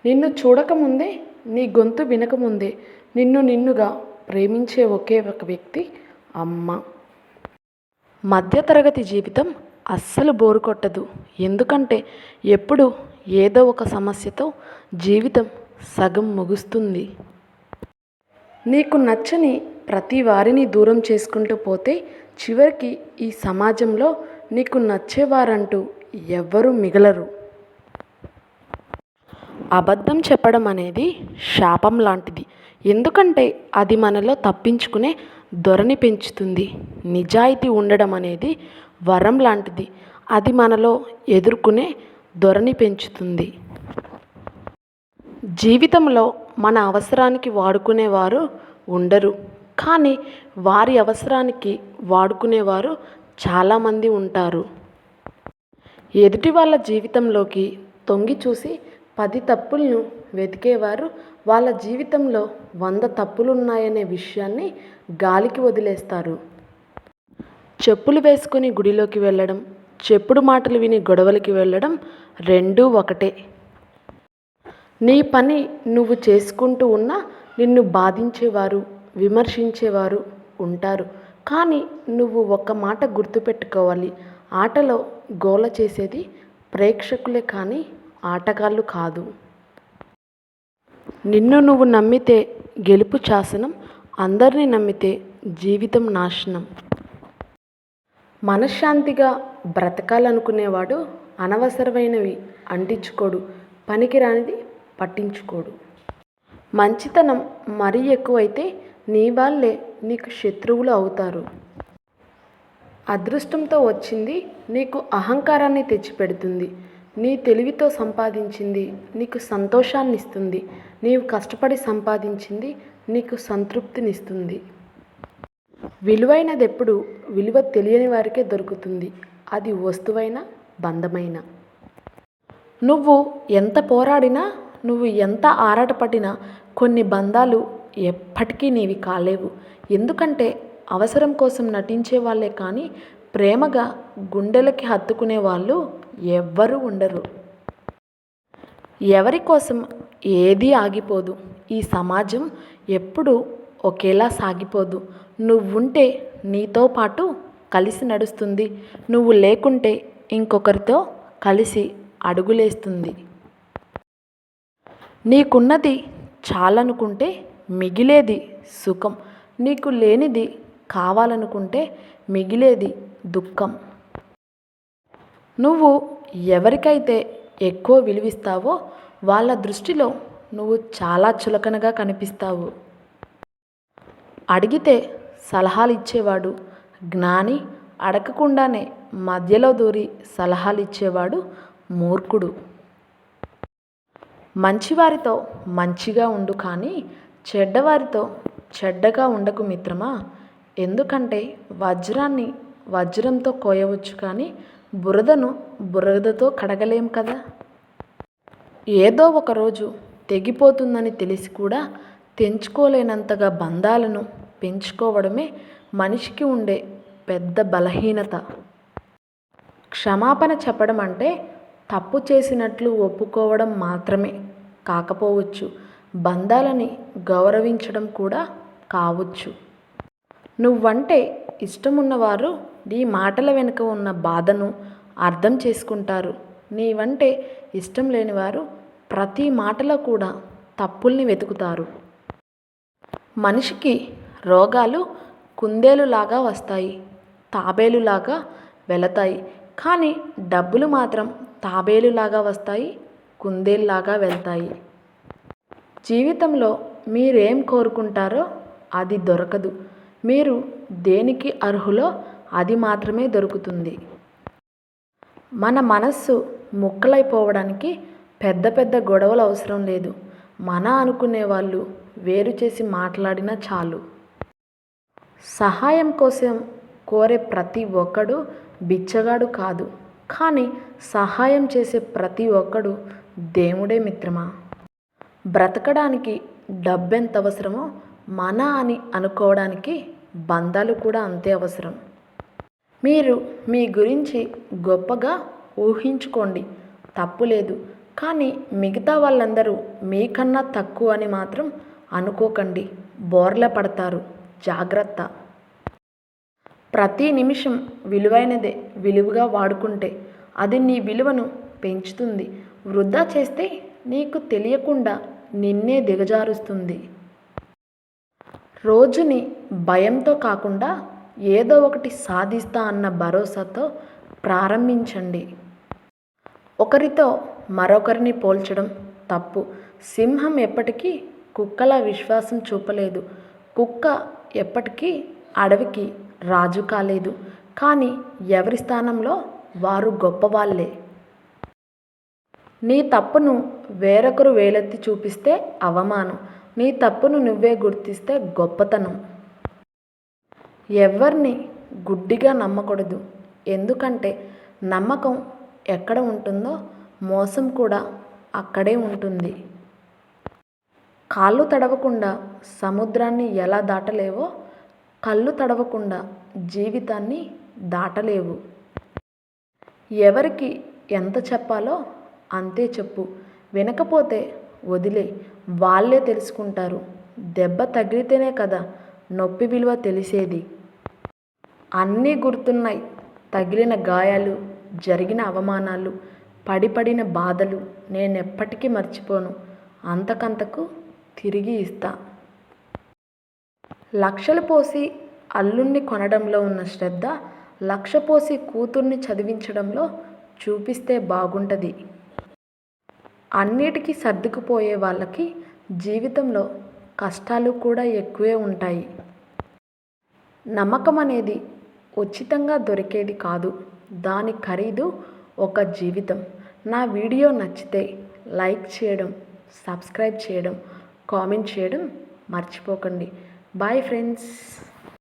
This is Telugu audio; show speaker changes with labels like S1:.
S1: నిన్ను చూడకముందే, నీ గొంతు వినకముందే నిన్నుగా ప్రేమించే ఒకే ఒక వ్యక్తి అమ్మ. మధ్యతరగతి జీవితం అస్సలు బోరు కొట్టదు. ఎందుకంటే ఎప్పుడు ఏదో ఒక సమస్యతో జీవితం సగం ముగుస్తుంది. నీకు నచ్చని ప్రతి వారిని దూరం చేసుకుంటూ పోతే చివరికి ఈ సమాజంలో నీకు నచ్చేవారంటూ ఎవ్వరూ మిగలరు. అబద్ధం చెప్పడం అనేది శాపం లాంటిది. ఎందుకంటే అది మనలో తప్పించుకునే ధోరణి పెంచుతుంది. నిజాయితీ ఉండడం అనేది వరం లాంటిది. అది మనలో ఎదుర్కొనే ధోరణి పెంచుతుంది. జీవితంలో మన అవసరానికి వాడుకునేవారు ఉండరు, కానీ వారి అవసరానికి వాడుకునేవారు చాలామంది ఉంటారు. ఎదుటి వాళ్ళ జీవితంలోకి తొంగి చూసి 10 తప్పులను వెతికేవారు వాళ్ళ జీవితంలో 100 తప్పులున్నాయనే విషయాన్ని గాలికి వదిలేస్తారు. చెప్పులు వేసుకొని గుడిలోకి వెళ్ళడం, చెప్పుడు మాటలు విని గొడవలకి వెళ్ళడం రెండూ ఒకటే. నీ పని నువ్వు చేసుకుంటూ ఉన్నా నిన్ను బాధించేవారు, విమర్శించేవారు ఉంటారు. కానీ నువ్వు ఒక్క మాట గుర్తుపెట్టుకోవాలి. ఆటలో గోల చేసేది ప్రేక్షకులే కానీ ఆటగాళ్ళు కాదు. నిన్ను నువ్వు నమ్మితే గెలుపు శాసనం, అందరినీ నమ్మితే జీవితం నాశనం. మనశ్శాంతిగా బ్రతకాలనుకునేవాడు అనవసరమైనవి అంటించుకోడు, పనికిరానిది పట్టించుకోడు. మంచితనం మరీ ఎక్కువైతే నీ వాళ్ళే నీకు శత్రువులు అవుతారు. అదృష్టంతో వచ్చింది నీకు అహంకారాన్ని తెచ్చిపెడుతుంది. నీ తెలివితో సంపాదించింది నీకు సంతోషాన్నిస్తుంది. నీవు కష్టపడి సంపాదించింది నీకు సంతృప్తినిస్తుంది. విలువైనదెప్పుడు విలువ తెలియని వారికే దొరుకుతుంది. అది వస్తువైనా బంధమైనా. నువ్వు ఎంత పోరాడినా, నువ్వు ఎంత ఆరాటపడినా కొన్ని బంధాలు ఎప్పటికీ నీవి కాలేవు. ఎందుకంటే అవసరం కోసం నటించే వాళ్ళే కానీ ప్రేమగా గుండెలకి హత్తుకునే వాళ్ళు ఎవ్వరూ ఉండరు. ఎవరి కోసం ఏదీ ఆగిపోదు. ఈ సమాజం ఎప్పుడూ ఒకేలా సాగిపోదు. నువ్వుంటే నీతో పాటు కలిసి నడుస్తుంది, నువ్వు లేకుంటే ఇంకొకరితో కలిసి అడుగులేస్తుంది. నీకున్నది చాలనుకుంటే మిగిలేది సుఖం, నీకు లేనిది కావాలనుకుంటే మిగిలేది దుఃఖం. నువ్వు ఎవరికైతే ఎక్కువ విలువిస్తావో వాళ్ళ దృష్టిలో నువ్వు చాలా చులకనగా కనిపిస్తావు. అడిగితే సలహాలు ఇచ్చేవాడు జ్ఞాని, అడగకుండానే మధ్యలో దూరి సలహాలు ఇచ్చేవాడు మూర్ఖుడు. మంచివారితో మంచిగా ఉండు కానీ చెడ్డవారితో చెడ్డగా ఉండకు మిత్రమా. ఎందుకంటే వజ్రాన్ని వజ్రంతో కోయవచ్చు కానీ బురదను బురదతో కడగలేం కదా. ఏదో ఒకరోజు తెగిపోతుందని తెలిసి కూడా తెంచుకోలేనంతగా బంధాలను పెంచుకోవడమే మనిషికి ఉండే పెద్ద బలహీనత. క్షమాపణ చెప్పడం అంటే తప్పు చేసినట్లు ఒప్పుకోవడం మాత్రమే కాకపోవచ్చు, బంధాలని గౌరవించడం కూడా కావచ్చు. నువ్వంటే ఇష్టమున్నవారు నీ మాటల వెనుక ఉన్న బాధను అర్థం చేసుకుంటారు. నీవంటే ఇష్టం లేనివారు ప్రతి మాటలో కూడా తప్పుల్ని వెతుకుతారు. మనిషికి రోగాలు కుందేలులాగా వస్తాయి, తాబేలులాగా వెళతాయి. కానీ డబ్బులు మాత్రం తాబేలులాగా వస్తాయి, కుందేలులాగా వెళ్తాయి. జీవితంలో మీరేం కోరుకుంటారో అది దొరకదు. మీరు దేనికి అర్హులో అది మాత్రమే దొరుకుతుంది. మన మనస్సు ముక్కలైపోవడానికి పెద్ద పెద్ద గొడవలు అవసరం లేదు. మన అనుకునే వాళ్ళు వేరు చేసి మాట్లాడినా చాలు. సహాయం కోసం కోరే ప్రతి ఒక్కడు బిచ్చగాడు కాదు, కానీ సహాయం చేసే ప్రతి ఒక్కడు దేవుడే మిత్రమా. బ్రతకడానికి డబ్బెంత అవసరమో మన అని అనుకోవడానికి బంధాలు కూడా అంతే అవసరం. మీరు మీ గురించి గొప్పగా ఊహించుకోండి, తప్పులేదు. కానీ మిగతా వాళ్ళందరూ మీకన్నా తక్కువ అని మాత్రం అనుకోకండి. బోర్ల పడతారు. జాగ్రత్త. ప్రతి నిమిషం విలువైనదే. విలువగా వాడుకుంటే అది నీ విలువను పెంచుతుంది. వృధా చేస్తే నీకు తెలియకుండా నిన్నే దిగజారుస్తుంది. రోజుని భయంతో కాకుండా ఏదో ఒకటి సాధిస్తా అన్న భరోసాతో ప్రారంభించండి. ఒకరితో మరొకరిని పోల్చడం తప్పు. సింహం ఎప్పటికీ కుక్కలా విశ్వాసం చూపలేదు. కుక్క ఎప్పటికీ అడవికి రాజు కాలేదు. కానీ ఎవరి స్థానంలో వారు గొప్పవాళ్ళే. నీ తప్పును వేరొకరు వేలెత్తి చూపిస్తే అవమానం. నీ తప్పును నువ్వే గుర్తిస్తే గొప్పతనం. ఎవరిని గుడ్డిగా నమ్మకూడదు. ఎందుకంటే నమ్మకం ఎక్కడ ఉంటుందో మోసం కూడా అక్కడే ఉంటుంది. కాళ్ళు తడవకుండా సముద్రాన్ని ఎలా దాటలేవో కళ్ళు తడవకుండా జీవితాన్ని దాటలేవు. ఎవరికి ఎంత చెప్పాలో అంతే చెప్పు. వినకపోతే వదిలే. వాళ్ళే తెలుసుకుంటారు. దెబ్బ తగిలితేనే కదా నొప్పి విలువ తెలిసేది. అన్నీ గుర్తున్నాయి. తగిలిన గాయాలు, జరిగిన అవమానాలు, పడిన బాధలు నేనెప్పటికీ మర్చిపోను. అంతకంతకు తిరిగి ఇస్తా. లక్షలు పోసి అల్లుణ్ణి కొనడంలో ఉన్న శ్రద్ధ 1,00,000 పోసి కూతుర్ని చదివించడంలో చూపిస్తే బాగుంటుంది. అన్నిటికీ సర్దుకుపోయే వాళ్ళకి జీవితంలో కష్టాలు కూడా ఎక్కువే ఉంటాయి. నమ్మకం అనేది ఉచితంగా దొరికేది కాదు. దాని ఖరీదు ఒక జీవితం. నా వీడియో నచ్చితే లైక్ చేయడం, సబ్స్క్రైబ్ చేయడం, కామెంట్ చేయడం మర్చిపోకండి. Bye friends.